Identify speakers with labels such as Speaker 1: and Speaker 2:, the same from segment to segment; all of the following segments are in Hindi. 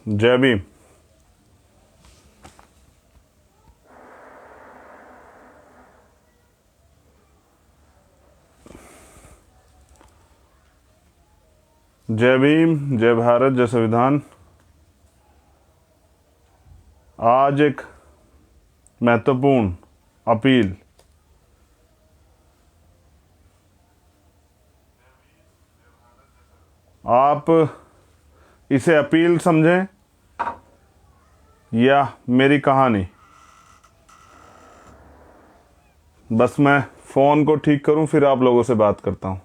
Speaker 1: जय भीम। जय भीम, जय भारत, जय संविधान। आज एक महत्वपूर्ण अपील आप इसे अपील समझें या मेरी कहानी। बस मैं फ़ोन को ठीक करूं, फिर आप लोगों से बात करता हूं।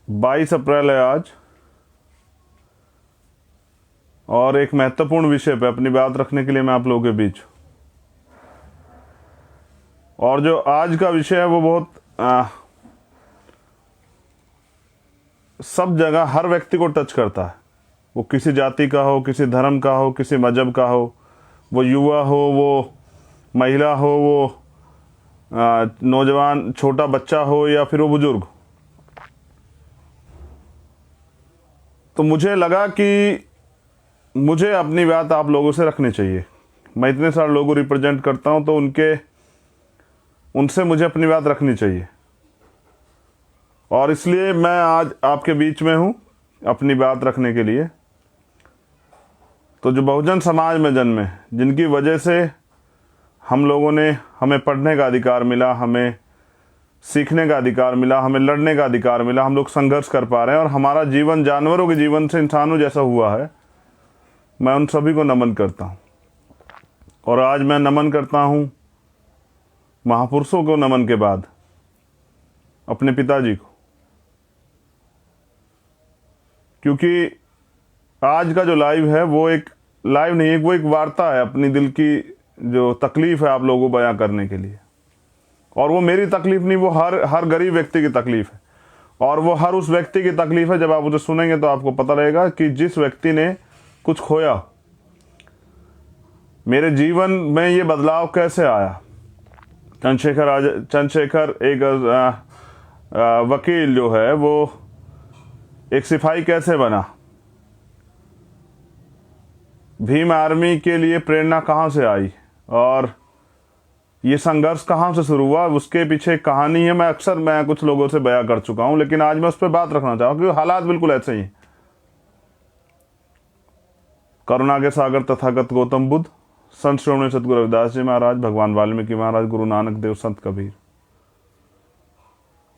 Speaker 1: बाईस अप्रैल है आज, और एक महत्वपूर्ण विषय पे अपनी बात रखने के लिए मैं आप लोगों के बीच हूं। और जो आज का विषय है वो बहुत सब जगह हर व्यक्ति को टच करता है। वो किसी जाति का हो, किसी धर्म का हो, किसी मजहब का हो, वो युवा हो, वो महिला हो, वो नौजवान छोटा बच्चा हो या फिर वो बुजुर्ग। तो मुझे लगा कि मुझे अपनी बात आप लोगों से रखनी चाहिए। मैं इतने सारे लोगों को रिप्रेजेंट करता हूं, तो उनसे मुझे अपनी बात रखनी चाहिए, और इसलिए मैं आज आपके बीच में हूं अपनी बात रखने के लिए। तो जो बहुजन समाज में जन्मे, जिनकी वजह से हमें पढ़ने का अधिकार मिला, हमें सीखने का अधिकार मिला, हमें लड़ने का अधिकार मिला, हम लोग संघर्ष कर पा रहे हैं, और हमारा जीवन जानवरों के जीवन से इंसानों जैसा हुआ है, मैं उन सभी को नमन करता हूं। और आज मैं नमन करता हूं महापुरुषों को नमन के बाद अपने पिताजी को, क्योंकि आज का जो लाइव है वो एक लाइव नहीं है, वो एक वार्ता है अपनी दिल की जो तकलीफ है आप लोगों को बयां करने के लिए। और वो मेरी तकलीफ नहीं, वो हर गरीब व्यक्ति की तकलीफ है, और वो हर उस व्यक्ति की तकलीफ है। जब आप उसे सुनेंगे तो आपको पता लगेगा कि जिस व्यक्ति ने कुछ खोया, मेरे जीवन में ये बदलाव कैसे आया। चंद्रशेखर एक वकील जो है वो एक सिपाही कैसे बना, भीम आर्मी के लिए प्रेरणा कहाँ से आई, और ये संघर्ष कहाँ से शुरू हुआ, उसके पीछे एक कहानी है। मैं कुछ लोगों से बयां कर चुका हूं, लेकिन आज मैं उस पर बात रखना चाहूँ क्योंकि हालात बिल्कुल ऐसे ही हैं। करुणा के सागर तथागत गौतम बुद्ध, संत श्रोमणी सतगुरु रविदास जी महाराज, भगवान वाल्मीकि महाराज, गुरु नानक देव, संत कबीर।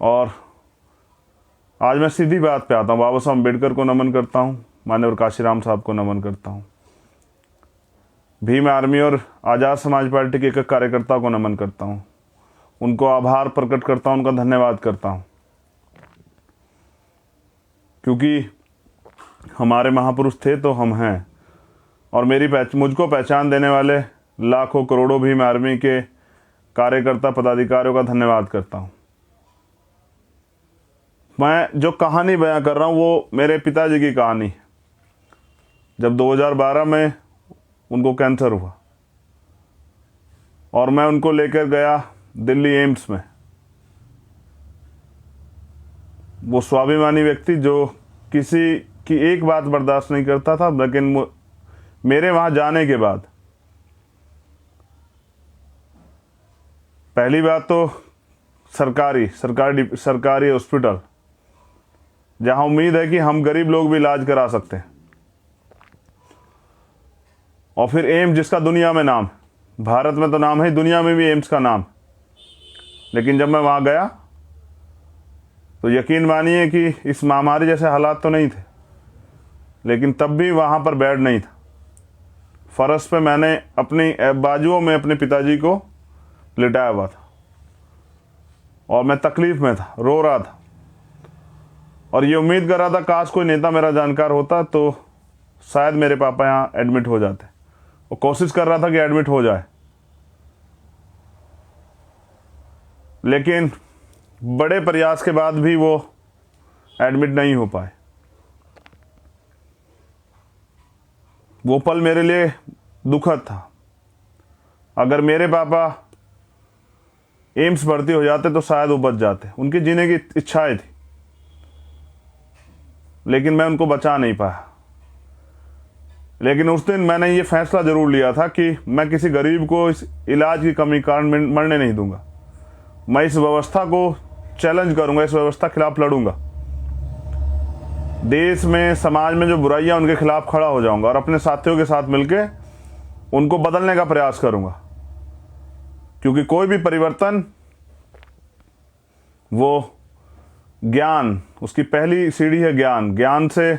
Speaker 1: और आज मैं सीधी बात पे आता हूँ। बाबा साहब अम्बेडकर को नमन करता हूँ, माननीय काशीराम साहब को नमन करता हूँ, भीम आर्मी और आज़ाद समाज पार्टी के एक कार्यकर्ता को नमन करता हूँ, उनको आभार प्रकट करता हूँ, उनका धन्यवाद करता हूँ, क्योंकि हमारे महापुरुष थे तो हम हैं। और मुझको पहचान देने वाले लाखों करोड़ों भीम आर्मी के कार्यकर्ता पदाधिकारियों का धन्यवाद करता हूँ। मैं जो कहानी बयां कर रहा हूँ वो मेरे पिताजी की कहानी है। जब 2012 में उनको कैंसर हुआ और मैं उनको लेकर गया दिल्ली एम्स में, वो स्वाभिमानी व्यक्ति जो किसी की एक बात बर्दाश्त नहीं करता था, लेकिन मेरे वहां जाने के बाद पहली बात तो सरकारी हॉस्पिटल, जहां उम्मीद है कि हम गरीब लोग भी इलाज करा सकते हैं, और फिर एम्स जिसका दुनिया में नाम, भारत में तो नाम है, दुनिया में भी एम्स का नाम। लेकिन जब मैं वहां गया तो यकीन मानिए कि इस महामारी जैसे हालात तो नहीं थे, लेकिन तब भी वहां पर बेड नहीं था। फर्श पे मैंने अपनी बाजुओं में अपने पिताजी को लिटाया हुआ था, और मैं तकलीफ में था, रो रहा था, और ये उम्मीद कर रहा था काश कोई नेता मेरा जानकार होता तो शायद मेरे पापा यहाँ एडमिट हो जाते। वो कोशिश कर रहा था कि एडमिट हो जाए, लेकिन बड़े प्रयास के बाद भी वो एडमिट नहीं हो पाए। वो पल मेरे लिए दुखद था। अगर मेरे पापा एम्स भर्ती हो जाते तो शायद वो बच जाते। उनकी जीने की इच्छाएं थी, लेकिन मैं उनको बचा नहीं पाया। लेकिन उस दिन मैंने ये फैसला जरूर लिया था कि मैं किसी गरीब को इस इलाज की कमी के कारण मरने नहीं दूंगा। मैं इस व्यवस्था को चैलेंज करूंगा, इस व्यवस्था के खिलाफ लड़ूंगा। देश में, समाज में जो बुराइयां, उनके खिलाफ खड़ा हो जाऊंगा और अपने साथियों के साथ मिलकर उनको बदलने का प्रयास करूंगा। क्योंकि कोई भी परिवर्तन, वो ज्ञान, उसकी पहली सीढ़ी है ज्ञान। ज्ञान से,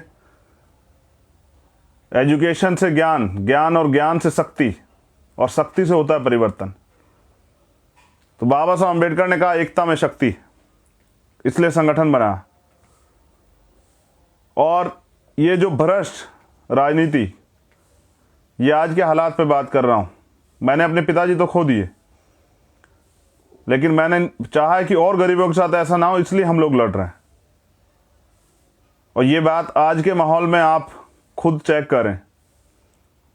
Speaker 1: एजुकेशन से ज्ञान, ज्ञान और ज्ञान से शक्ति, और शक्ति से होता है परिवर्तन। तो बाबा साहब अम्बेडकर ने कहा एकता में शक्ति, इसलिए संगठन बना। और ये जो भ्रष्ट राजनीति, ये आज के हालात पे बात कर रहा हूं। मैंने अपने पिताजी तो खो दिए, लेकिन मैंने चाहा है कि और गरीबों के साथ ऐसा ना हो, इसलिए हम लोग लड़ रहे हैं। और ये बात आज के माहौल में आप खुद चेक करें।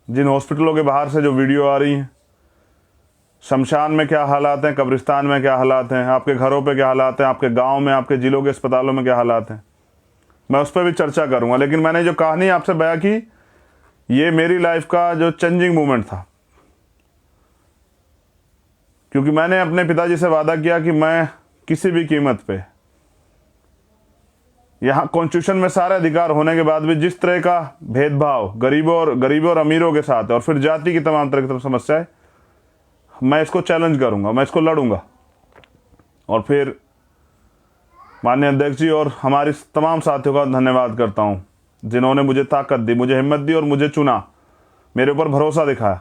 Speaker 1: जिन हॉस्पिटलों के बाहर से जो वीडियो आ रही हैं, शमशान में क्या हालात हैं, कब्रिस्तान में क्या हालात हैं, आपके घरों पे क्या हालात हैं, आपके गांव में, आपके जिलों के अस्पतालों में क्या हालात हैं, मैं उस पर भी चर्चा करूंगा। लेकिन मैंने जो कहानी आपसे बयां की, ये मेरी लाइफ का जो चेंजिंग मोमेंट था। क्योंकि मैंने अपने पिताजी से वादा किया कि मैं किसी भी कीमत पे, यहाँ कॉन्स्टिट्यूशन में सारे अधिकार होने के बाद भी जिस तरह का भेदभाव गरीबों और अमीरों के साथ है, और फिर जाति की तमाम तरह की समस्याएं, मैं इसको चैलेंज करूंगा, मैं इसको लड़ूंगा। और फिर माननीय अध्यक्ष जी और हमारे तमाम साथियों का धन्यवाद करता हूं, जिन्होंने मुझे ताकत दी, मुझे हिम्मत दी और मुझे चुना, मेरे ऊपर भरोसा दिखाया।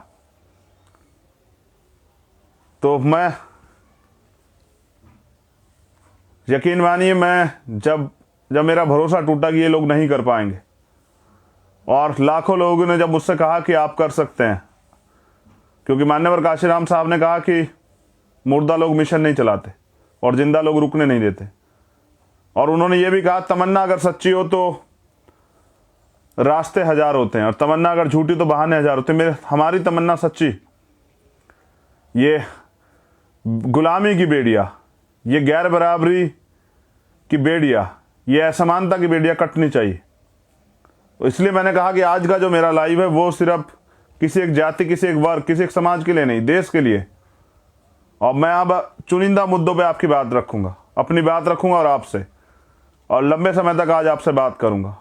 Speaker 1: तो मैं, यकीन मानिए, मैं जब मेरा भरोसा टूटा कि ये लोग नहीं कर पाएंगे, और लाखों लोगों ने जब मुझसे कहा कि आप कर सकते हैं, क्योंकि मान्यवर काशीराम साहब ने कहा कि मुर्दा लोग मिशन नहीं चलाते और जिंदा लोग रुकने नहीं देते। और उन्होंने ये भी कहा, तमन्ना अगर सच्ची हो तो रास्ते हजार होते हैं, और तमन्ना अगर झूठी तो बहाने हजार होते हैं। हमारी तमन्ना सच्ची, ये गुलामी की बेड़िया, ये गैर बराबरी की बेड़िया, ये असमानता की बेड़िया कटनी चाहिए। तो इसलिए मैंने कहा कि आज का जो मेरा लाइव है वो सिर्फ किसी एक जाति, किसी एक वर्ग, किसी एक समाज के लिए नहीं, देश के लिए। और मैं अब चुनिंदा मुद्दों पे आपकी बात रखूंगा, अपनी बात रखूंगा और आपसे, और लंबे समय तक आज आपसे बात करूंगा।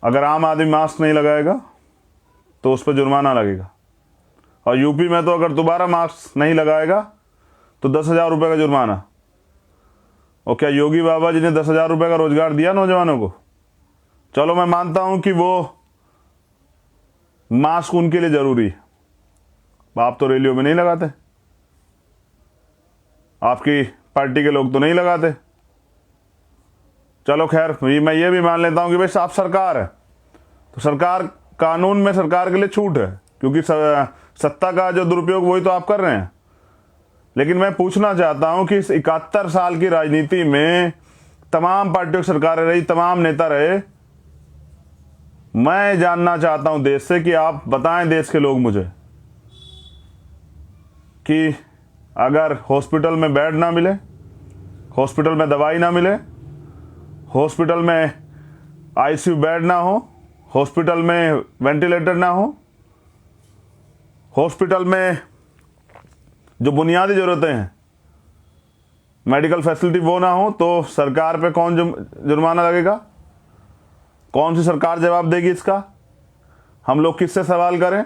Speaker 1: अगर आम आदमी मास्क नहीं लगाएगा तो उस पर जुर्माना लगेगा, और यूपी में तो अगर दोबारा मास्क नहीं लगाएगा तो 10,000 रुपये का जुर्माना। और क्या योगी बाबा जी ने 10,000 रुपये का रोजगार दिया नौजवानों को? चलो मैं मानता हूं कि वो मास्क उनके लिए जरूरी है, आप तो रैलियों में नहीं लगाते, आपकी पार्टी के लोग तो नहीं लगाते। चलो खैर, मैं ये भी मान लेता हूं कि भाई साफ सरकार है, तो सरकार, कानून में सरकार के लिए छूट है, क्योंकि सत्ता का जो दुरुपयोग वही तो आप कर रहे हैं। लेकिन मैं पूछना चाहता हूं कि इस 71 साल की राजनीति में तमाम पार्टियों की सरकारें रही, तमाम नेता रहे, मैं जानना चाहता हूं देश से कि आप बताएं, देश के लोग मुझे, कि अगर हॉस्पिटल में बेड ना मिले, हॉस्पिटल में दवाई ना मिले, हॉस्पिटल में आईसीयू बेड ना हो, हॉस्पिटल में वेंटिलेटर ना हो, हॉस्पिटल में जो बुनियादी जरूरतें हैं, मेडिकल फैसिलिटी, वो ना हो, तो सरकार पे कौन जुर्माना लगेगा? कौन सी सरकार जवाब देगी इसका? हम लोग किससे सवाल करें?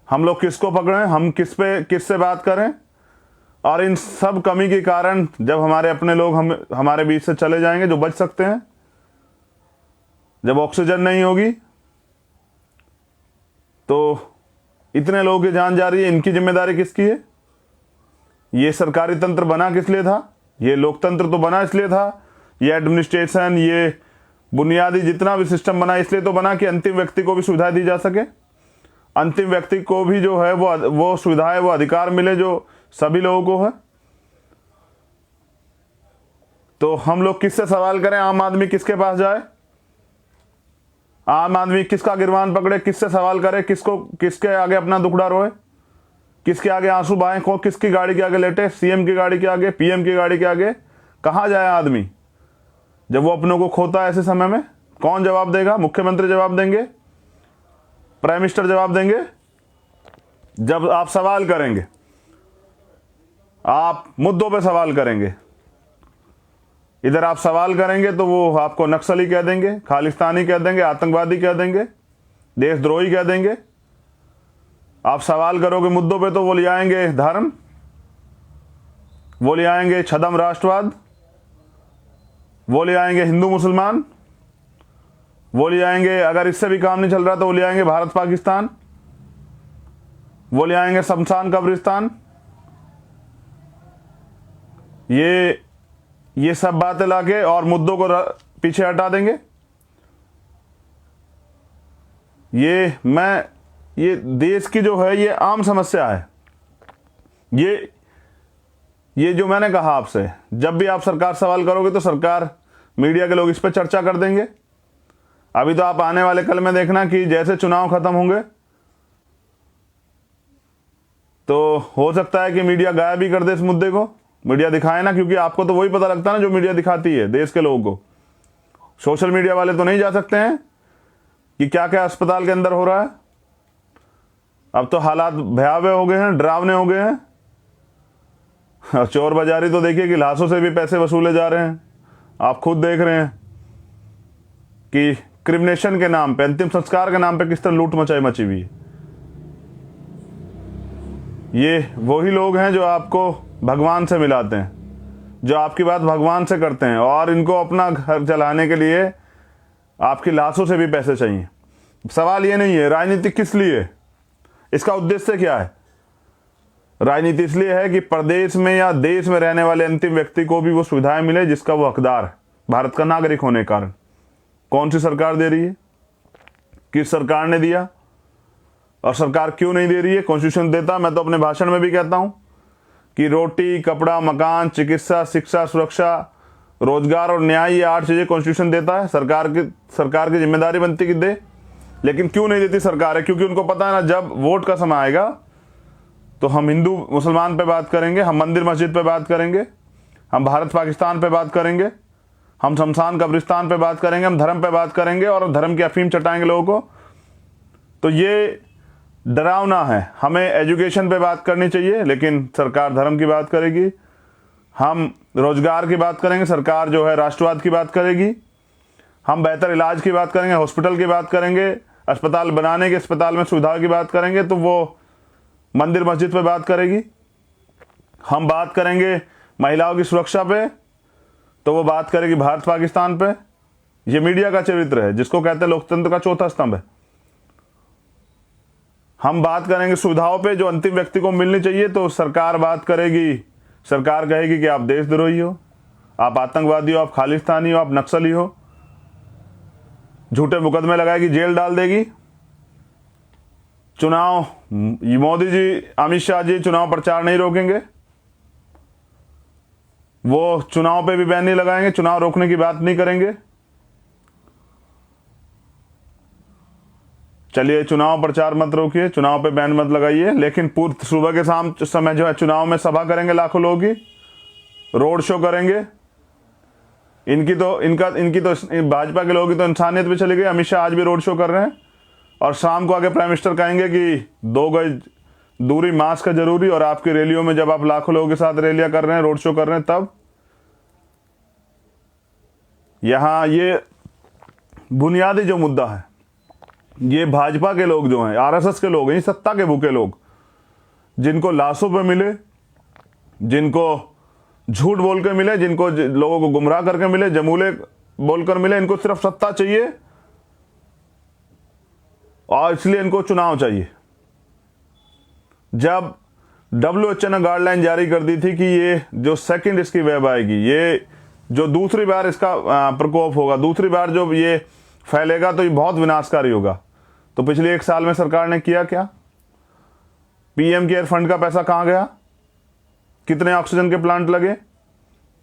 Speaker 1: हम लोग किसको पकड़ें? हम किससे बात करें? और इन सब कमी के कारण जब हमारे अपने लोग हमारे बीच से चले जाएंगे, जो बच सकते हैं, जब ऑक्सीजन नहीं होगी, तो इतने लोगों की जान जा रही है, इनकी जिम्मेदारी किसकी है? ये सरकारी तंत्र बना किस लिए था? ये लोकतंत्र तो बना इसलिए था, ये एडमिनिस्ट्रेशन, ये बुनियादी जितना भी सिस्टम बना इसलिए तो बना कि अंतिम व्यक्ति को भी सुविधाएं दी जा सके, अंतिम व्यक्ति को भी जो है वो सुविधाएं, वो अधिकार मिले जो सभी लोगों को है। तो हम लोग किससे सवाल करें? आम आदमी किसके पास जाए? आम आदमी किसका गिरबान पकड़े, किससे सवाल करे, किसको किसके आगे अपना दुखड़ा रोए, किसके आगे आंसू बहाए, को किसकी गाड़ी के आगे लेटे, सीएम की गाड़ी के आगे, पीएम की गाड़ी के आगे। कहाँ जाए आदमी जब वो अपनों को खोता है ऐसे समय में? कौन जवाब देगा? मुख्यमंत्री जवाब देंगे, प्राइम मिनिस्टर जवाब देंगे। जब आप सवाल करेंगे, आप मुद्दों पे सवाल करेंगे, इधर आप सवाल करेंगे तो वो आपको नक्सली कह देंगे, खालिस्तानी कह देंगे, आतंकवादी कह देंगे, देशद्रोही कह देंगे। आप सवाल करोगे मुद्दों पे तो वो ले आएंगे धर्म, वो ले आएंगे छदम राष्ट्रवाद, वो ले आएंगे हिंदू मुसलमान, वो ले आएंगे, अगर इससे भी काम नहीं चल रहा तो वो ले आएंगे भारत पाकिस्तान, वो ले आएंगे शमशान कब्रिस्तान। ये सब बातें लाके और मुद्दों को पीछे हटा देंगे। ये देश की जो है ये आम समस्या है। ये जो मैंने कहा आपसे, जब भी आप सरकार सवाल करोगे तो सरकार, मीडिया के लोग इस पर चर्चा कर देंगे। अभी तो आप आने वाले कल में देखना कि जैसे चुनाव खत्म होंगे तो हो सकता है कि मीडिया गायब ही कर दे इस मुद्दे को, मीडिया दिखाए ना, क्योंकि आपको तो वही पता लगता है ना जो मीडिया दिखाती है देश के लोगों को। सोशल मीडिया वाले तो नहीं जा सकते हैं कि क्या क्या अस्पताल के अंदर हो रहा है। अब तो हालात भयावह हो गए हैं, डरावने हो गए हैं। चोर बाजारी तो देखिए कि लाशों से भी पैसे वसूले जा रहे हैं। आप खुद देख रहे हैं कि क्रिमिनेशन के नाम पे, अंतिम संस्कार के नाम पे किस तरह लूट मची हुई है। ये वही लोग हैं जो आपको भगवान से मिलाते हैं, जो आपकी बात भगवान से करते हैं, और इनको अपना घर चलाने के लिए आपकी लाशों से भी पैसे चाहिए। सवाल ये नहीं है राजनीति किस लिए, इसका उद्देश्य क्या है। राजनीति इसलिए है कि प्रदेश में या देश में रहने वाले अंतिम व्यक्ति को भी वो सुविधाएं मिले जिसका वो हकदार है, भारत का नागरिक होने के कारण। कौन सी सरकार दे रही है, किस सरकार ने दिया, और सरकार क्यों नहीं दे रही है? कॉन्स्टिट्यूशन देता। मैं तो अपने भाषण में भी कहता हूं कि रोटी, कपड़ा, मकान, चिकित्सा, शिक्षा, सुरक्षा, रोजगार और न्याय, ये 8 चीजें कॉन्स्टिट्यूशन देता है। सरकार की जिम्मेदारी बनती कि दे, लेकिन क्यों नहीं देती सरकार है? क्योंकि उनको पता है ना, जब वोट का समय आएगा तो हम हिंदू मुसलमान पे बात करेंगे, हम मंदिर मस्जिद पे बात करेंगे, हम भारत पाकिस्तान पे बात करेंगे, हम शमशान कब्रिस्तान पे बात करेंगे, हम धर्म पे बात करेंगे और धर्म की अफीम चटाएंगे लोगों को। तो ये डरावना है। हमें एजुकेशन पे बात करनी चाहिए लेकिन सरकार धर्म की बात करेगी। हम रोजगार की बात करेंगे, सरकार जो है राष्ट्रवाद की बात करेगी। हम बेहतर इलाज की बात करेंगे, हॉस्पिटल की बात करेंगे, अस्पताल बनाने के, अस्पताल में सुविधा की बात करेंगे तो वो मंदिर मस्जिद पे बात करेगी। हम बात करेंगे महिलाओं की सुरक्षा पे तो वो बात करेगी भारत पाकिस्तान पे। ये मीडिया का चरित्र है जिसको कहते हैं लोकतंत्र का चौथा स्तंभ है। हम बात करेंगे सुविधाओं पे जो अंतिम व्यक्ति को मिलनी चाहिए तो सरकार बात करेगी, सरकार कहेगी कि आप देशद्रोही हो, आप आतंकवादी हो, आप खालिस्तानी हो, आप नक्सली हो, झूठे मुकदमे लगाएगी, जेल डाल देगी। चुनाव, मोदी जी, अमित शाह जी चुनाव प्रचार नहीं रोकेंगे, वो चुनाव पे भी बैन नहीं लगाएंगे, चुनाव रोकने की बात नहीं करेंगे। चलिए चुनाव प्रचार मत रोकिए, चुनाव पे बैन मत लगाइए, लेकिन पूर्व सुबह के शाम समय जो है चुनाव में सभा करेंगे लाखों लोगों की, रोड शो करेंगे। इनकी तो भाजपा के लोगों की तो इंसानियत पे चली गई। अमित शाह आज भी रोड शो कर रहे हैं और शाम को आगे प्राइम मिनिस्टर कहेंगे कि 2 गज दूरी, मास्क है जरूरी। और आपकी रैलियों में जब आप लाखों लोगों के साथ रैलियां कर रहे हैं, रोड शो कर रहे हैं, तब यहां ये बुनियादी जो मुद्दा है, ये भाजपा के लोग जो हैं, आरएसएस के लोग हैं, सत्ता के भूखे लोग, जिनको लाशों पे मिले, जिनको झूठ बोल के मिले, जिनको लोगों को गुमराह करके मिले, जमूले बोलकर मिले, इनको सिर्फ सत्ता चाहिए और इसलिए इनको चुनाव चाहिए। जब WHO ने गाइडलाइन जारी कर दी थी कि ये जो सेकंड इसकी वेब आएगी, ये जो दूसरी बार इसका प्रकोप होगा, दूसरी बार जो ये फैलेगा तो ये बहुत विनाशकारी होगा। तो पिछले 1 साल में सरकार ने किया क्या? पीएम केयर फंड का पैसा कहां गया? कितने ऑक्सीजन के प्लांट लगे?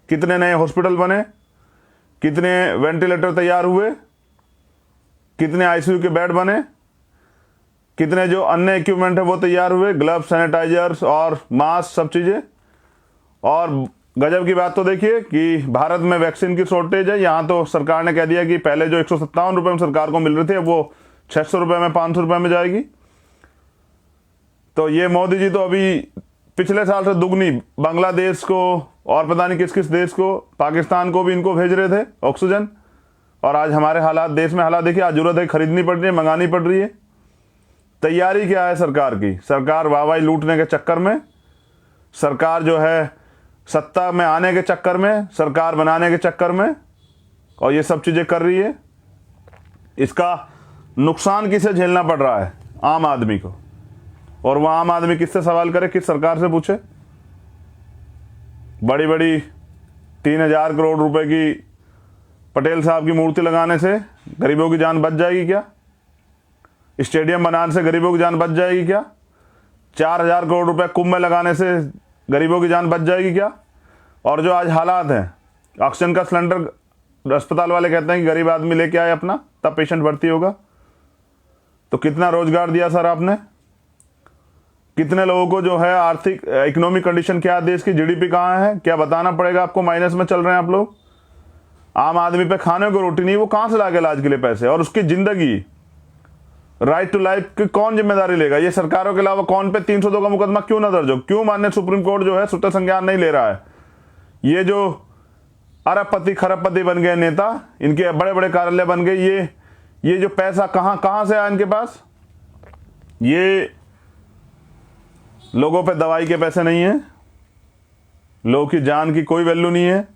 Speaker 1: कितने नए हॉस्पिटल बने? कितने वेंटिलेटर तैयार हुए? कितने आईसीयू के बेड बने, कितने जो अन्य इक्विपमेंट है वो तैयार हुए, ग्लव्स, सैनिटाइजर्स और मास्क, सब चीज़ें। और गजब की बात तो देखिए कि भारत में वैक्सीन की शॉर्टेज है। यहाँ तो सरकार ने कह दिया कि पहले जो 157 रुपये में सरकार को मिल रहे थे वो 600 रुपये में, 500 रुपये में जाएगी। तो ये मोदी जी तो अभी पिछले साल से दुगनी बांग्लादेश को और पता नहीं किस किस देश को, पाकिस्तान को भी इनको भेज रहे थे ऑक्सीजन। और आज हमारे हालात, देश में हालात देखिए, आज जरूरत है खरीदनी पड़ रही है, मंगानी पड़ रही है। तैयारी क्या है सरकार की? सरकार वाहवाही लूटने के चक्कर में, सरकार जो है सत्ता में आने के चक्कर में, सरकार बनाने के चक्कर में, और ये सब चीज़ें कर रही है। इसका नुकसान किसे झेलना पड़ रहा है? आम आदमी को। और वह आम आदमी किससे सवाल करे, किस सरकार से पूछे? बड़ी बड़ी 3000 करोड़ रुपए की पटेल साहब की मूर्ति लगाने से गरीबों की जान बच जाएगी क्या? स्टेडियम बनाने से गरीबों की जान बच जाएगी क्या? 4000 करोड़ रुपए कुंभ में लगाने से गरीबों की जान बच जाएगी क्या? और जो आज हालात हैं, ऑक्सीजन का सिलेंडर अस्पताल वाले कहते हैं कि गरीब आदमी लेके आए अपना, तब पेशेंट भर्ती होगा। तो कितना रोजगार दिया सर आपने? कितने लोगों को जो है आर्थिक इकोनॉमिक कंडीशन क्या है, देश की जीडीपी कहाँ है, क्या बताना पड़ेगा आपको? माइनस में चल रहे हैं आप लोग। आम आदमी पे खाने को रोटी नहीं, वो कहाँ से लाके इलाज के लिए पैसे? और उसकी जिंदगी, राइट टू लाइफ की कौन जिम्मेदारी लेगा? ये सरकारों के अलावा कौन पे 302 का मुकदमा क्यों ना दर्ज हो? क्यों माननीय सुप्रीम कोर्ट जो है स्वतः संज्ञान नहीं ले रहा है? ये जो अरबपति खरबपति बन गए नेता, इनके बड़े बड़े कार्यालय बन गए, ये जो पैसा कहाँ से आया इनके पास? ये लोगों पे दवाई के पैसे नहीं है, लोगों की जान की कोई वैल्यू नहीं है।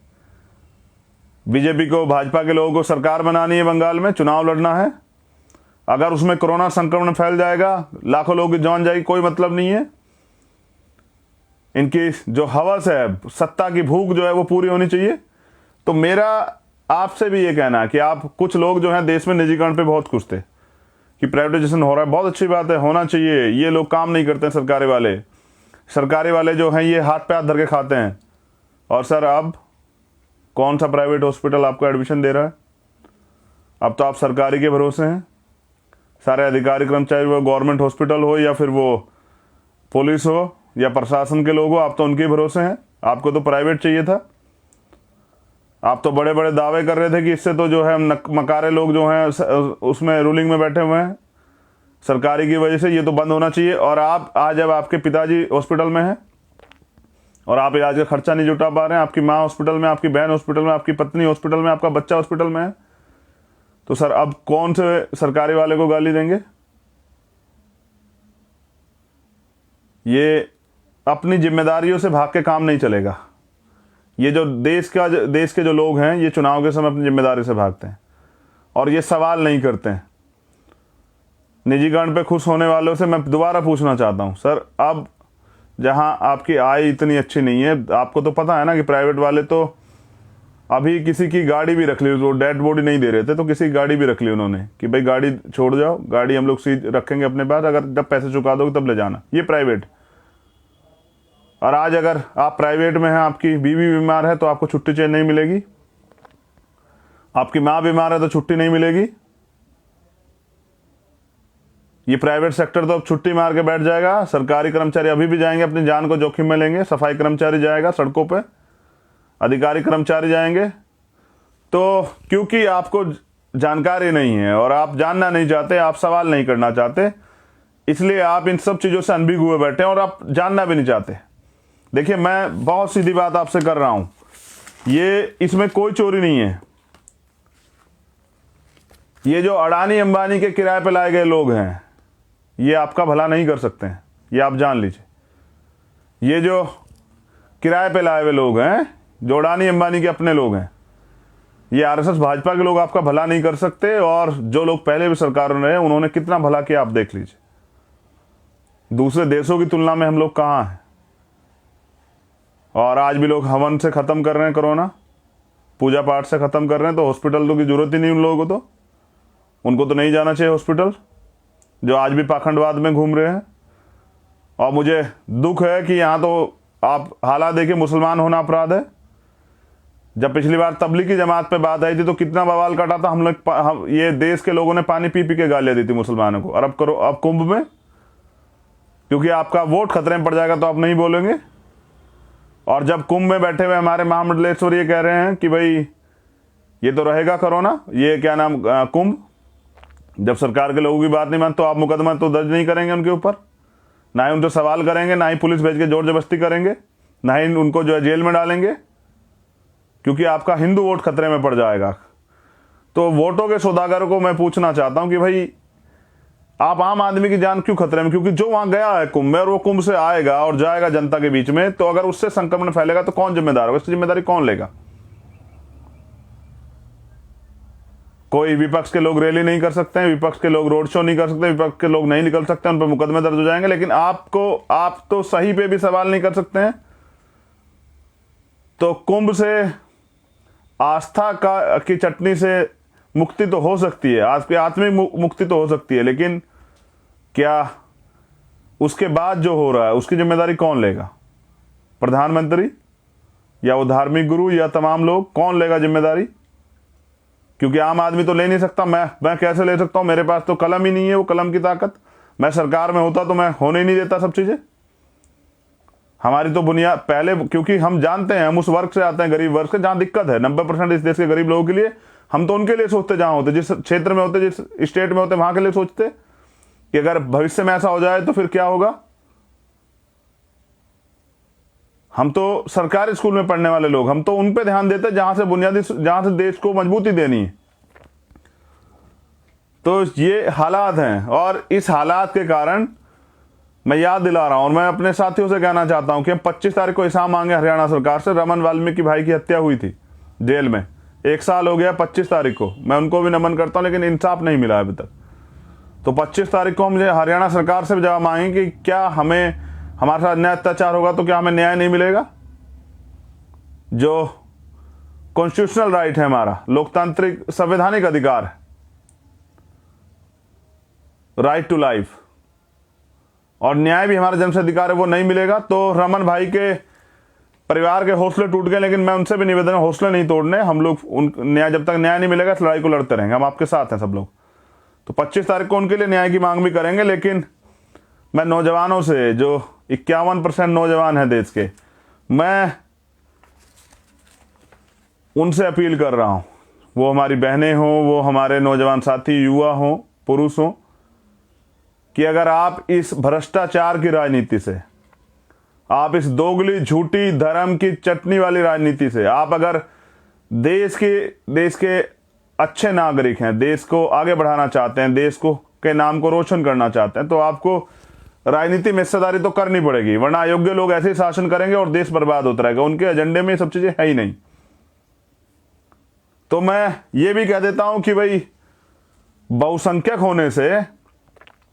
Speaker 1: बीजेपी को, भाजपा के लोगों को सरकार बनानी है, बंगाल में चुनाव लड़ना है। अगर उसमें कोरोना संक्रमण फैल जाएगा, लाखों लोगों की जान जाएगी, कोई मतलब नहीं है। इनकी जो हवस है, सत्ता की भूख जो है वो पूरी होनी चाहिए। तो मेरा आपसे भी ये कहना है कि आप, कुछ लोग जो हैं देश में निजीकरण पे बहुत खुश थे कि प्राइवेटाइजेशन हो रहा है, बहुत अच्छी बात है, होना चाहिए। ये लोग काम नहीं करते हैं सरकारी वाले जो हैं ये हाथ पे हाथ धर के खाते हैं। और सर अब कौन सा प्राइवेट हॉस्पिटल आपको एडमिशन दे रहा है? अब तो आप सरकारी के भरोसे हैं। सारे अधिकारी कर्मचारी, वो गवर्नमेंट हॉस्पिटल हो या फिर वो पुलिस हो या प्रशासन के लोग हो, आप तो उनके भरोसे हैं। आपको तो प्राइवेट चाहिए था। आप तो बड़े बड़े दावे कर रहे थे कि इससे तो जो है मकारे लोग जो हैं उसमें रूलिंग में बैठे हुए हैं, सरकारी की वजह से ये तो बंद होना चाहिए। और आप आज, जब आपके पिताजी हॉस्पिटल में हैं और आप इलाज का खर्चा नहीं जुटा पा रहे हैं, आपकी माँ हॉस्पिटल में, आपकी बहन हॉस्पिटल में, आपकी पत्नी हॉस्पिटल में, आपका बच्चा हॉस्पिटल में है, तो सर अब कौन से सरकारी वाले को गाली देंगे? ये अपनी जिम्मेदारियों से भाग के काम नहीं चलेगा। ये जो देश के जो लोग हैं, ये चुनाव के समय अपनी जिम्मेदारी से भागते हैं और ये सवाल नहीं करते हैं। निजीकरण पे खुश होने वालों से मैं दोबारा पूछना चाहता हूं, सर अब जहां आपकी आय इतनी अच्छी नहीं है, आपको तो पता है ना कि प्राइवेट वाले तो अभी किसी की गाड़ी भी रख ली, वो डेड बॉडी नहीं दे रहे थे तो किसी की गाड़ी भी रख ली उन्होंने कि भाई गाड़ी छोड़ जाओ, गाड़ी हम लोग सीध रखेंगे अपने पास, अगर जब पैसे चुका दोगे तब ले जाना। ये प्राइवेट। और आज अगर आप प्राइवेट में हैं, आपकी बीवी बीमार है तो आपको छुट्टी चाहिए नहीं मिलेगी, आपकी माँ बीमार है तो छुट्टी नहीं मिलेगी। ये प्राइवेट सेक्टर तो अब छुट्टी मार के बैठ जाएगा। सरकारी कर्मचारी अभी भी जाएंगे, अपनी जान को जोखिम में लेंगे। सफाई कर्मचारी जाएगा सड़कों पे, अधिकारी कर्मचारी जाएंगे। तो क्योंकि आपको जानकारी नहीं है और आप जानना नहीं चाहते, आप सवाल नहीं करना चाहते, इसलिए आप इन सब चीज़ों से अनभिज्ञ हुए बैठे हैं और आप जानना भी नहीं चाहते। देखिए, मैं बहुत सीधी बात आपसे कर रहा हूं, ये इसमें कोई चोरी नहीं है। ये जो अडानी अंबानी के किराए पे लाए गए लोग हैं, ये आपका भला नहीं कर सकते हैं, ये आप जान लीजिए। ये जो किराए पे लाए हुए लोग हैं, जो अडानी अंबानी के अपने लोग हैं, ये आरएसएस भाजपा के लोग आपका भला नहीं कर सकते। और जो लोग पहले भी सरकारों में रहे, उन्होंने कितना भला किया आप देख लीजिए। दूसरे देशों की तुलना में हम लोग कहाँ हैं। और आज भी लोग हवन से ख़त्म कर रहे हैं, कोरोना पूजा पाठ से ख़त्म कर रहे हैं, तो हॉस्पिटल तो की ज़रूरत ही नहीं उन लोगों को, तो उनको तो नहीं जाना चाहिए हॉस्पिटल, जो आज भी पाखंडवाद में घूम रहे हैं। और मुझे दुख है कि यहाँ तो आप हालात देखिए, मुसलमान होना अपराध है, जब पिछली बार तबलीगी जमात पे बात आई थी तो कितना बवाल काटा था हम ये देश के लोगों ने पानी पी पी के गालियां दी थी मुसलमानों को। और अब करो, अब कुंभ में क्योंकि आपका वोट खतरे में पड़ जाएगा तो आप नहीं बोलेंगे। और जब कुंभ में बैठे हुए हमारे महामंडलेश्वर ये कह रहे हैं कि भाई ये तो रहेगा कोरोना, ये क्या नाम कुंभ, जब सरकार के लोगों की बात नहीं मान तो आप मुकदमा तो दर्ज नहीं करेंगे उनके ऊपर, ना ही उनसे सवाल करेंगे, ना ही पुलिस भेज के जोर जबरदस्ती करेंगे, ना ही उनको जो है जेल में डालेंगे, क्योंकि आपका हिंदू वोट खतरे में पड़ जाएगा। तो वोटों के सौदागरों को मैं पूछना चाहता हूं कि भाई आप आम आदमी की जान क्यों खतरे में, क्योंकि जो वहां गया है कुंभ में और वो कुंभ से आएगा और जाएगा जनता के बीच में, तो अगर उससे संक्रमण फैलेगा तो कौन जिम्मेदार होगा, इसकी जिम्मेदारी कौन लेगा? कोई विपक्ष के लोग रैली नहीं कर सकते हैं, विपक्ष के लोग रोड शो नहीं कर सकते, विपक्ष के लोग नहीं निकल सकते, उन पर मुकदमे दर्ज हो जाएंगे। लेकिन आप तो सही पे भी सवाल नहीं कर सकते हैं। तो कुंभ से आस्था की चटनी से मुक्ति तो हो सकती है, आत्मिक मुक्ति तो हो सकती है, लेकिन क्या उसके बाद जो हो रहा है उसकी जिम्मेदारी कौन लेगा? प्रधानमंत्री या वो धार्मिक गुरु या तमाम लोग? कौन लेगा जिम्मेदारी? क्योंकि आम आदमी तो ले नहीं सकता। मैं कैसे ले सकता हूं? मेरे पास तो कलम ही नहीं है, वो कलम की ताकत। मैं सरकार में होता तो मैं होने ही नहीं देता सब चीजें। हमारी तो बुनियाद पहले, क्योंकि हम जानते हैं, हम उस वर्ग से आते हैं, गरीब वर्ग से, जहां दिक्कत है 90% इस देश के गरीब लोगों के लिए। हम तो उनके लिए सोचते, जहां होते, जिस क्षेत्र में होते, जिस स्टेट में होते, वहां के लिए सोचते कि अगर भविष्य में ऐसा हो जाए तो फिर क्या होगा। हम तो सरकारी स्कूल में पढ़ने वाले लोग, हम तो उन पे ध्यान देते जहां से देश को मजबूती देनी है। तो ये हालात हैं, और इस हालात के कारण मैं याद दिला रहा हूं और मैं अपने साथियों से कहना चाहता हूं कि हम 25 तारीख को हिसाब मांगे हरियाणा सरकार से। रमन वाल्मीकि भाई की हत्या हुई थी जेल में, 1 साल हो गया 25 तारीख को। मैं उनको भी नमन करता हूं, लेकिन इंसाफ नहीं मिला अभी तक। तो 25 तारीख को हम हरियाणा सरकार से जवाब मांगेंगे कि क्या हमारे साथ न्याय अत्याचार होगा तो क्या हमें न्याय नहीं मिलेगा? जो कॉन्स्टिट्यूशनल राइट है, हमारा लोकतांत्रिक संवैधानिक अधिकार है, राइट टू लाइफ, और न्याय भी हमारा जन्मसिद्ध अधिकार है, वो नहीं मिलेगा। तो रमन भाई के परिवार के हौसले टूट गए, लेकिन मैं उनसे भी निवेदन है, हौसले नहीं तोड़ने। हम लोग जब तक न्याय नहीं मिलेगा इस लड़ाई को लड़ते रहेंगे, हम आपके साथ हैं सब लोग। तो 25 तारीख को उनके लिए न्याय की मांग भी करेंगे। लेकिन मैं नौजवानों से, जो 51% नौजवान हैं देश के, मैं उनसे अपील कर रहा हूं, वो हमारी बहनें हों, वो हमारे नौजवान साथी, युवा हों, पुरुष हों, कि अगर आप इस भ्रष्टाचार की राजनीति से, आप इस दोगली झूठी धर्म की चटनी वाली राजनीति से, आप अगर देश के अच्छे नागरिक हैं, देश को आगे बढ़ाना चाहते हैं, देश को के नाम को रोशन करना चाहते हैं, तो आपको राजनीति में हिस्सेदारी तो करनी पड़ेगी, वरना अयोग्य लोग ऐसे ही शासन करेंगे और देश बर्बाद होता रहेगा। उनके एजेंडे में सब चीजें है ही नहीं। तो मैं ये भी कह देता हूं कि भाई बहुसंख्यक होने से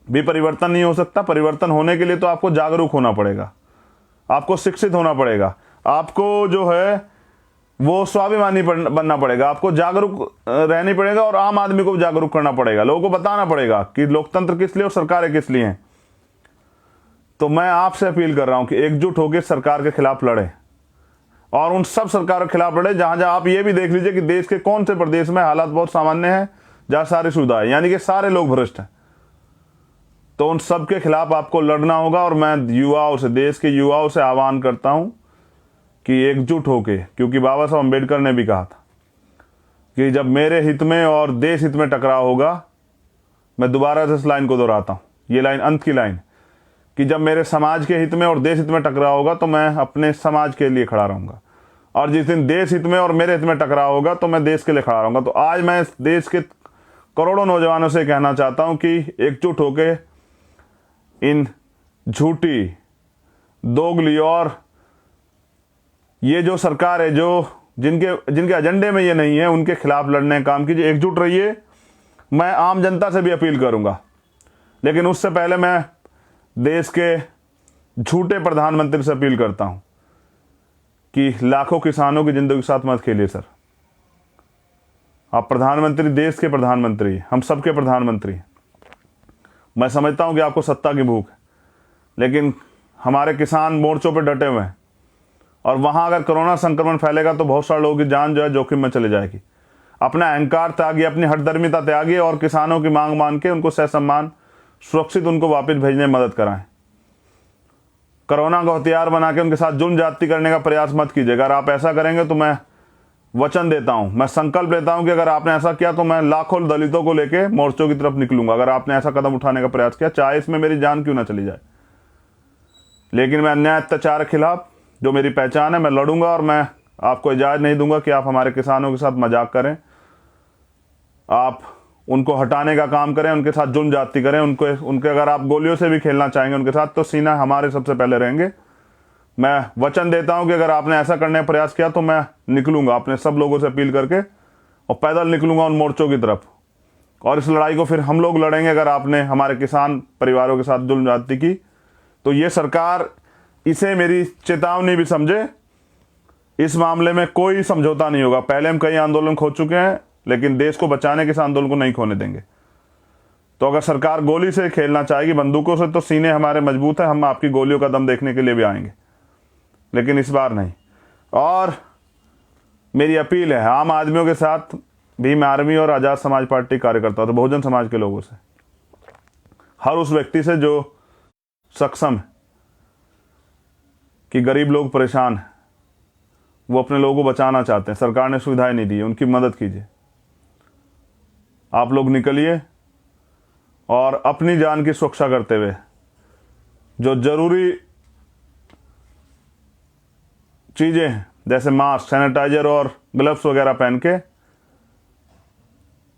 Speaker 1: भी परिवर्तन नहीं हो सकता। परिवर्तन होने के लिए तो आपको जागरूक होना पड़ेगा, आपको शिक्षित होना पड़ेगा, आपको जो है वो स्वाभिमानी बनना पड़ेगा, आपको जागरूक रहनी पड़ेगा, और आम आदमी को जागरूक करना पड़ेगा, लोगों को बताना पड़ेगा कि लोकतंत्र किस लिए और सरकारें किस लिए हैं। तो मैं आपसे अपील कर रहा हूं कि एकजुट होकर सरकार के खिलाफ लड़े, और उन सब सरकारों के खिलाफ लड़े जहां आप ये भी देख लीजिए कि देश के कौन से प्रदेश में हालात बहुत सामान्य हैं, जहां सारी सुविधाएं, यानी कि सारे लोग भ्रष्ट हैं। तो उन सब के खिलाफ आपको लड़ना होगा। और मैं युवाओं से, देश के युवाओं से आह्वान करता हूं कि एकजुट होके, क्योंकि बाबा साहब अम्बेडकर ने भी कहा था कि जब मेरे हित में और देश हित में टकराव होगा, मैं दोबारा से इस लाइन को दोहराता हूं, ये लाइन अंत की लाइन, कि जब मेरे समाज के हित में और देश हित में टकराव होगा तो मैं अपने समाज के लिए खड़ा रहूंगा, और जिस दिन देश हित में और मेरे हित में टकराव होगा तो मैं देश के लिए खड़ा रहूंगा। तो आज मैं इस देश के करोड़ों नौजवानों से कहना चाहता हूं कि एकजुट होके इन झूठी, दोगली और ये जो सरकार है, जो जिनके एजेंडे में ये नहीं है, उनके खिलाफ लड़ने का काम कीजिए, एकजुट रहिए। मैं आम जनता से भी अपील करूंगा, लेकिन उससे पहले मैं देश के झूठे प्रधानमंत्री से अपील करता हूं कि लाखों किसानों की जिंदगी के साथ मत खेलिए सर। आप प्रधानमंत्री, देश के प्रधानमंत्री, हम सबके प्रधानमंत्री। मैं समझता हूं कि आपको सत्ता की भूख है, लेकिन हमारे किसान मोर्चों पर डटे हुए हैं, और वहाँ अगर कोरोना संक्रमण फैलेगा तो बहुत सारे लोगों की जान जो है जोखिम में चली जाएगी। अपना अहंकार त्यागिए, अपनी हठधर्मिता त्यागिए और किसानों की मांग मान के उनको सहसम्मान सुरक्षित उनको वापस भेजने में मदद कराएं। कोरोना को हथियार बना के उनके साथ जुल्म जाति करने का प्रयास मत कीजिए। अगर आप ऐसा करेंगे तो मैं वचन देता हूं, मैं संकल्प लेता हूं कि अगर आपने ऐसा किया तो मैं लाखों दलितों को लेके मोर्चों की तरफ निकलूंगा, अगर आपने ऐसा कदम उठाने का प्रयास किया, चाहे इसमें मेरी जान क्यों ना चली जाए। लेकिन मैं अन्याय अत्याचार के खिलाफ जो मेरी पहचान है मैं लड़ूंगा और मैं आपको इजाज़त नहीं दूंगा कि आप हमारे किसानों के साथ मजाक करें, आप उनको हटाने का काम करें, उनके साथ जुल्म जाति करें, उनके अगर आप गोलियों से भी खेलना चाहेंगे उनके साथ तो सीना हमारे सबसे पहले रहेंगे। मैं वचन देता हूं कि अगर आपने ऐसा करने का प्रयास किया तो मैं निकलूंगा, अपने सब लोगों से अपील करके और पैदल निकलूंगा उन मोर्चों की तरफ, और इस लड़ाई को फिर हम लोग लड़ेंगे। अगर आपने हमारे किसान परिवारों के साथ जुल्म जाति की तो ये सरकार इसे मेरी चेतावनी भी समझे। इस मामले में कोई समझौता नहीं होगा। पहले हम कई आंदोलन खो चुके हैं, लेकिन देश को बचाने के इस आंदोलन को नहीं खोने देंगे। तो अगर सरकार गोली से खेलना चाहेगी, बंदूकों से, तो सीने हमारे मजबूत है, हम आपकी गोलियों का दम देखने के लिए भी आएंगे, लेकिन इस बार नहीं। और मेरी अपील है आम आदमियों के साथ, भीम आर्मी और आज़ाद समाज पार्टी कार्यकर्ता तो बहुजन समाज के लोगों से, हर उस व्यक्ति से जो सक्षम है कि गरीब लोग परेशान हैं, वो अपने लोगों को बचाना चाहते हैं, सरकार ने सुविधाएं नहीं दी है, उनकी मदद कीजिए। आप लोग निकलिए और अपनी जान की सुरक्षा करते हुए जो जरूरी चीज़ें हैं जैसे मास्क, सैनिटाइजर और ग्लव्स वगैरह पहन के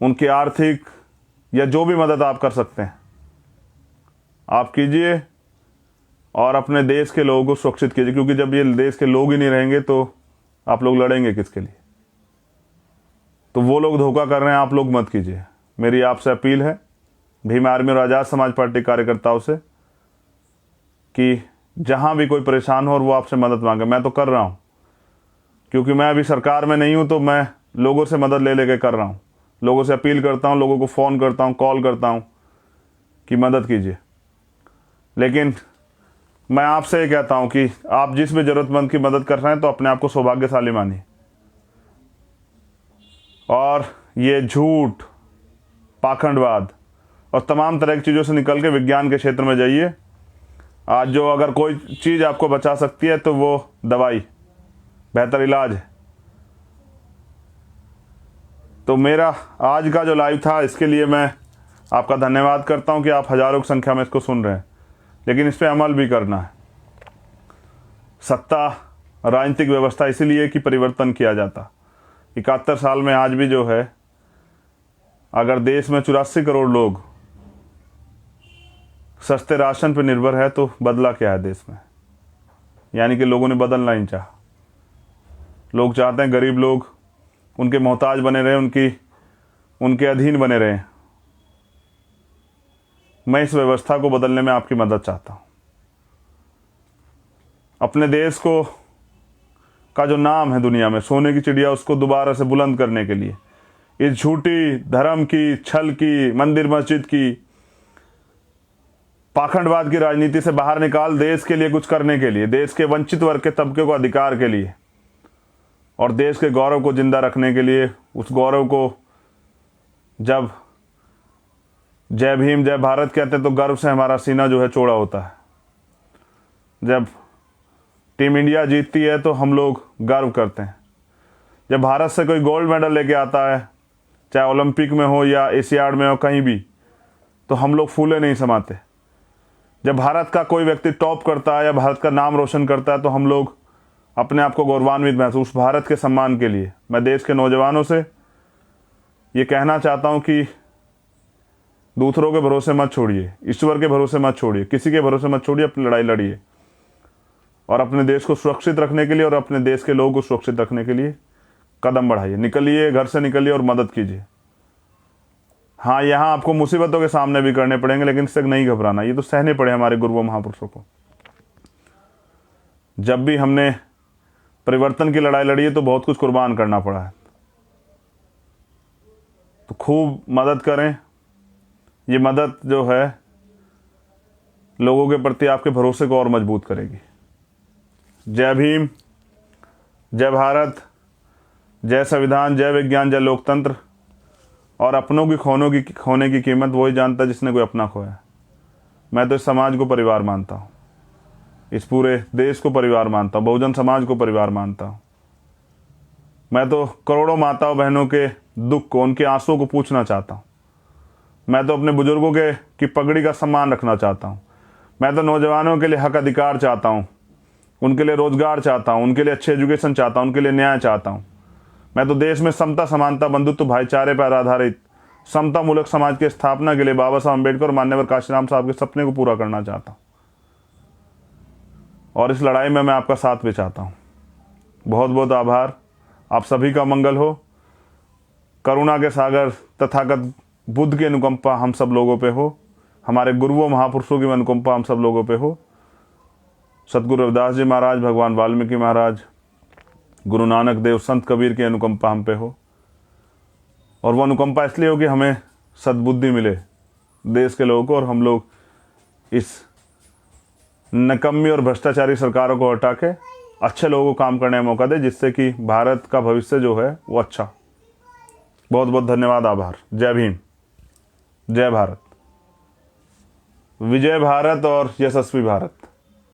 Speaker 1: उनकी आर्थिक या जो भी मदद आप कर सकते हैं आप कीजिए और अपने देश के लोगों को सुरक्षित कीजिए, क्योंकि जब ये देश के लोग ही नहीं रहेंगे तो आप लोग लड़ेंगे किसके लिए। तो वो लोग धोखा कर रहे हैं, आप लोग मत कीजिए। मेरी आपसे अपील है भीम आर्मी और आज़ाद समाज पार्टी कार्यकर्ताओं से कि जहां भी कोई परेशान हो और वो आपसे मदद मांगे, मैं तो कर रहा हूं, क्योंकि मैं अभी सरकार में नहीं हूं, तो मैं लोगों से मदद ले लेके कर रहा हूं, लोगों से अपील करता हूं, लोगों को फ़ोन करता हूं, कॉल करता हूं कि मदद कीजिए। लेकिन मैं आपसे ये कहता हूं कि आप जिस भी ज़रूरतमंद की मदद कर रहे हैं तो अपने आप को सौभाग्यशाली मानिए, और ये झूठ, पाखंडवाद और तमाम तरह की चीज़ों से निकल के विज्ञान के क्षेत्र में जाइए। आज जो अगर कोई चीज़ आपको बचा सकती है तो वो दवाई बेहतर इलाज है। तो मेरा आज का जो लाइव था इसके लिए मैं आपका धन्यवाद करता हूं कि आप हज़ारों की संख्या में इसको सुन रहे हैं, लेकिन इस पर अमल भी करना है। सत्ता, राजनीतिक व्यवस्था इसीलिए कि परिवर्तन किया जाता। 71 साल में आज भी जो है, अगर देश में 84 करोड़ लोग सस्ते राशन पर निर्भर है तो बदला क्या है देश में? यानी कि लोगों ने बदलना ही चाहा। लोग चाहते हैं गरीब लोग उनके मोहताज बने रहे, उनके अधीन बने रहे। मैं इस व्यवस्था को बदलने में आपकी मदद चाहता हूं। अपने देश को का जो नाम है दुनिया में, सोने की चिड़िया, उसको दोबारा से बुलंद करने के लिए इस झूठी धर्म की, छल की, मंदिर मस्जिद की, पाखंडवाद की राजनीति से बाहर निकाल देश के लिए कुछ करने के लिए, देश के वंचित वर्ग के तबके को अधिकार के लिए और देश के गौरव को जिंदा रखने के लिए। उस गौरव को जब जय भीम जय भारत कहते हैं तो गर्व से हमारा सीना जो है चौड़ा होता है। जब टीम इंडिया जीतती है तो हम लोग गर्व करते हैं। जब भारत से कोई गोल्ड मेडल लेके आता है, चाहे ओलंपिक में हो या एशियाड में हो, कहीं भी, तो हम लोग फूले नहीं समाते। जब भारत का कोई व्यक्ति टॉप करता है या भारत का नाम रोशन करता है तो हम लोग अपने आप को गौरवान्वित महसूस। भारत के सम्मान के लिए मैं देश के नौजवानों से ये कहना चाहता हूँ कि दूसरों के भरोसे मत छोड़िए, ईश्वर के भरोसे मत छोड़िए, किसी के भरोसे मत छोड़िए, अपनी लड़ाई लड़िए और अपने देश को सुरक्षित रखने के लिए और अपने देश के लोगों को सुरक्षित रखने के लिए कदम बढ़ाइए। निकलिए, घर से निकलिए और मदद कीजिए। हाँ, यहाँ आपको मुसीबतों के सामने भी करने पड़ेंगे, लेकिन इससे नहीं घबराना, ये तो सहने पड़े हमारे गुरुओं महापुरुषों को। जब भी हमने परिवर्तन की लड़ाई लड़ी है तो बहुत कुछ कुर्बान करना पड़ा है। तो खूब मदद करें। ये मदद जो है लोगों के प्रति आपके भरोसे को और मजबूत करेगी। जय भीम, जय भारत, जय संविधान, जय विज्ञान, जय लोकतंत्र। और अपनों की खोने की कीमत वही जानता जिसने कोई अपना खोया। मैं तो इस समाज को परिवार मानता हूँ, इस पूरे देश को परिवार मानता हूँ, बहुजन समाज को परिवार मानता हूँ। मैं तो करोड़ों माताओं बहनों के दुख को, उनके आंसुओं को पूछना चाहता हूँ। मैं तो अपने बुजुर्गों की पगड़ी का सम्मान रखना चाहता हूँ। मैं तो नौजवानों के लिए हक अधिकार चाहता हूँ, उनके लिए रोजगार चाहता हूँ, उनके लिए अच्छे एजुकेशन चाहता हूँ, उनके लिए न्याय चाहता हूँ। मैं तो देश में समता, समानता, बंधुत्व, भाईचारे पर आधारित समता मूलक समाज की स्थापना के लिए बाबा साहब अम्बेडकर और मान्यवर काशीराम साहब के सपने को पूरा करना चाहता हूँ। और इस लड़ाई में मैं आपका साथ भी चाहता हूँ। बहुत बहुत आभार। आप सभी का मंगल हो। करुणा के सागर तथागत बुद्ध की अनुकंपा हम सब लोगों पे हो। हमारे गुरुओं महापुरुषों की अनुकंपा हम सब लोगों पे हो। सतगुरु रविदास जी महाराज, भगवान वाल्मीकि महाराज, गुरु नानक देव, संत कबीर की अनुकंपा हम पे हो। और वो अनुकंपा इसलिए हो कि हमें सद्बुद्धि मिले देश के लोगों को, और हम लोग इस नकम्मी और भ्रष्टाचारी सरकारों को हटा के अच्छे लोगों को काम करने का मौका दे, जिससे कि भारत का भविष्य जो है वो अच्छा। बहुत बहुत धन्यवाद, आभार। जय भीम, जय भारत, विजय भारत और यशस्वी भारत।